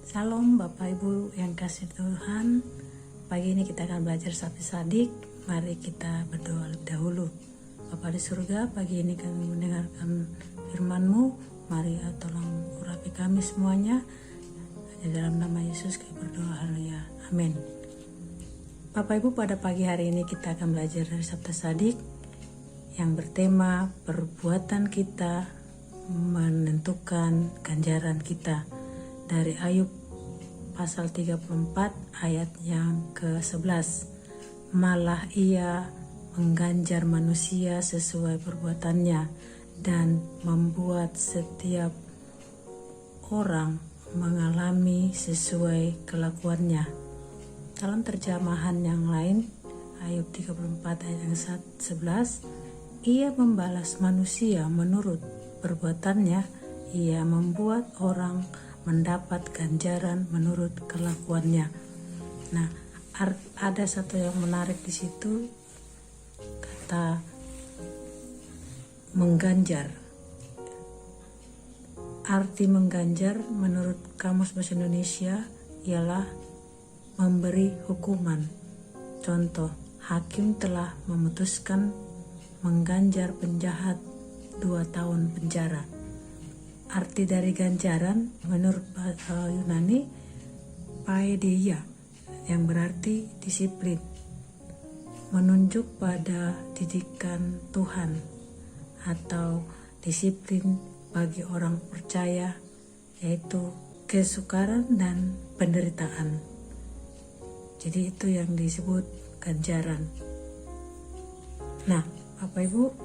Salam Bapak Ibu yang kasih Tuhan. Pagi ini kita akan belajar Sabtu Sadik. Mari kita berdoa lebih dahulu. Bapa di surga, pagi ini kami mendengarkan firman-Mu. Mari tolong urapi kami semuanya. Hanya dalam nama Yesus kami berdoa, haleluya, amin. Bapak Ibu, pada pagi hari ini kita akan belajar dari Sabtu Sadik yang bertema perbuatan kita menentukan ganjaran kita, dari Ayub pasal 34 ayat yang ke-11. Malah ia mengganjar manusia sesuai perbuatannya dan membuat setiap orang mengalami sesuai kelakuannya. Dalam terjemahan yang lain, Ayub 34 ayat yang 11, ia membalas manusia menurut perbuatannya, ia membuat orang mendapat ganjaran menurut kelakuannya. Nah, ada satu yang menarik di situ, kata mengganjar. Arti mengganjar menurut Kamus Bahasa Indonesia ialah memberi hukuman. Contoh, hakim telah memutuskan mengganjar penjahat 2 tahun penjara. Arti dari ganjaran menurut bahasa Yunani paideia, yang berarti disiplin, menunjuk pada didikan Tuhan atau disiplin bagi orang percaya, yaitu kesukaran dan penderitaan. Jadi itu yang disebut ganjaran. Nah, Bapak Ibu,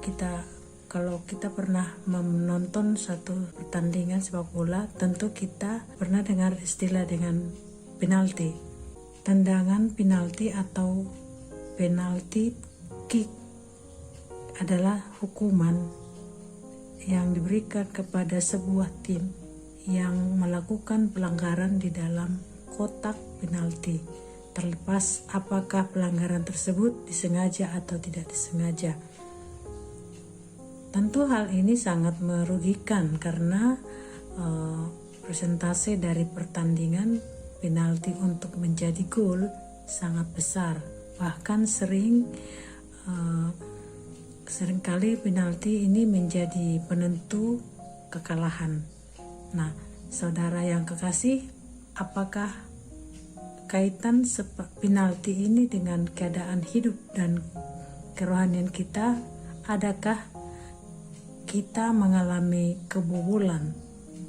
kalau kita pernah menonton satu pertandingan sepak bola, tentu kita pernah dengar istilah dengan penalti. Tendangan penalti atau penalti kick adalah hukuman yang diberikan kepada sebuah tim yang melakukan pelanggaran di dalam kotak penalti, terlepas apakah pelanggaran tersebut disengaja atau tidak disengaja. Tentu hal ini sangat merugikan karena persentase dari pertandingan penalti untuk menjadi gol sangat besar. Bahkan seringkali penalti ini menjadi penentu kekalahan. Nah, saudara yang kekasih, apakah kaitan penalti ini dengan keadaan hidup dan kerohanian kita? Adakah kita mengalami kebobolan,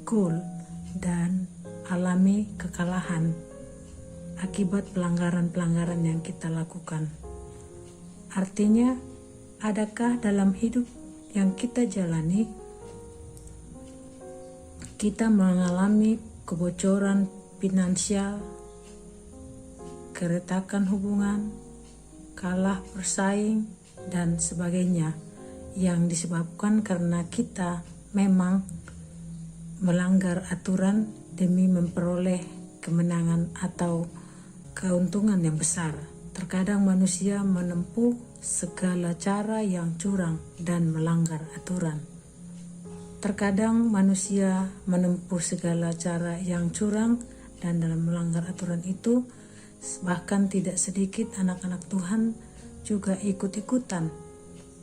gol, dan alami kekalahan akibat pelanggaran-pelanggaran yang kita lakukan? Artinya, adakah dalam hidup yang kita jalani kita mengalami kebocoran finansial, keretakan hubungan, kalah bersaing, dan sebagainya, yang disebabkan karena kita memang melanggar aturan demi memperoleh kemenangan atau keuntungan yang besar. Terkadang manusia menempuh segala cara yang curang dan melanggar aturan. Terkadang manusia menempuh segala cara yang curang dan dalam melanggar aturan itu, bahkan tidak sedikit anak-anak Tuhan juga ikut-ikutan.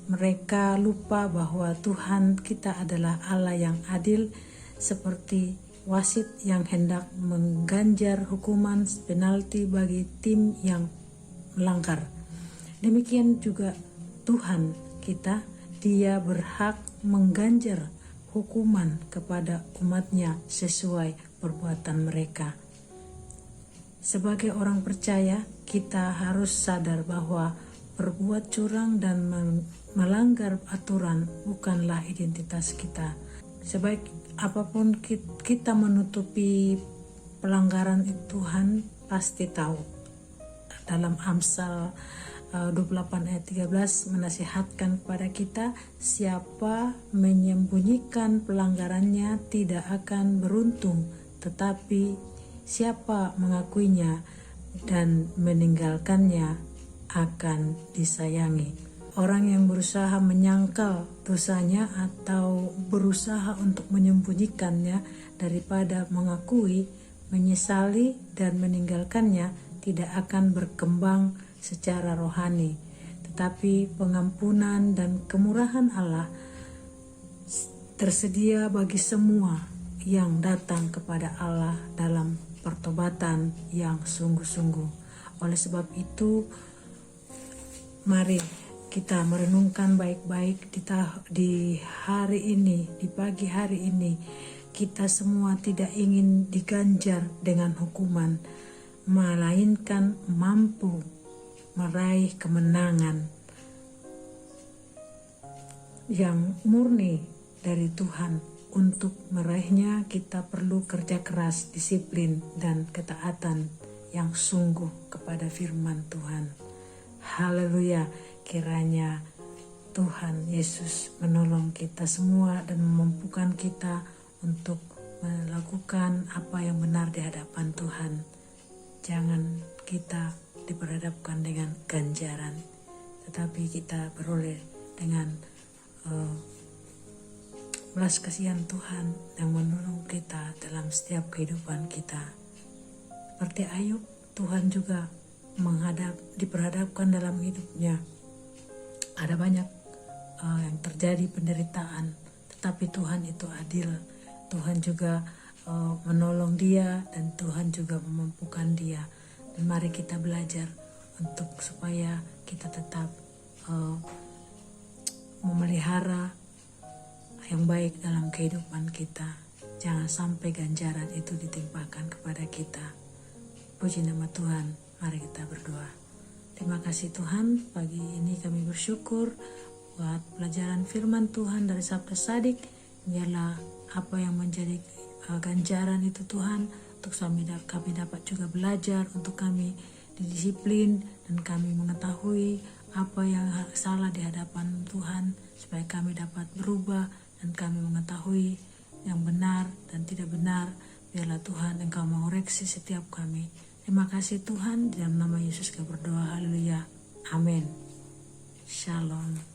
Mereka lupa bahwa Tuhan kita adalah Allah yang adil, seperti wasit yang hendak mengganjar hukuman penalti bagi tim yang melanggar. Demikian juga Tuhan kita, Dia berhak mengganjar hukuman kepada umatnya sesuai perbuatan mereka. Sebagai orang percaya, kita harus sadar bahwa berbuat curang dan melanggar aturan bukanlah identitas kita. Sebaik apapun kita menutupi pelanggaran, Tuhan pasti tahu. Dalam Amsal 28 ayat 13 menasihatkan kepada kita, siapa menyembunyikan pelanggarannya tidak akan beruntung, tetapi siapa mengakuinya dan meninggalkannya akan disayangi. Orang yang berusaha menyangkal dosanya atau berusaha untuk menyembunyikannya daripada mengakui, menyesali dan meninggalkannya tidak akan berkembang secara rohani. Tetapi pengampunan dan kemurahan Allah tersedia bagi semua yang datang kepada Allah dalam pertobatan yang sungguh-sungguh. Oleh sebab itu, mari kita merenungkan baik-baik di hari ini, di pagi hari ini. Kita semua tidak ingin diganjar dengan hukuman, melainkan mampu meraih kemenangan yang murni dari Tuhan. Untuk meraihnya kita perlu kerja keras, disiplin, dan ketaatan yang sungguh kepada firman Tuhan. Haleluya, kiranya Tuhan Yesus menolong kita semua dan memampukan kita untuk melakukan apa yang benar di hadapan Tuhan. Jangan kita diperhadapkan dengan ganjaran, tetapi kita beroleh dengan belas kasihan Tuhan yang menolong kita dalam setiap kehidupan kita. Seperti Ayub, Tuhan juga diperhadapkan dalam hidupnya. Ada banyak yang terjadi penderitaan, tetapi Tuhan itu adil. Tuhan juga menolong dia dan Tuhan juga memampukan dia. Dan mari kita belajar untuk supaya kita tetap memelihara yang baik dalam kehidupan kita. Jangan sampai ganjaran itu ditimpakan kepada kita. Puji nama Tuhan. Mari kita berdoa. Terima kasih Tuhan, pagi ini kami bersyukur buat pelajaran firman Tuhan dari Sabda Sadik. Biarlah apa yang menjadi ganjaran itu Tuhan, untuk kami dapat juga belajar, untuk kami didisiplin dan kami mengetahui apa yang salah di hadapan Tuhan, supaya kami dapat berubah dan kami mengetahui yang benar dan tidak benar. Biarlah Tuhan Engkau mengoreksi setiap kami. Terima kasih Tuhan, dalam nama Yesus kami berdoa. Haleluya. Amin. Shalom.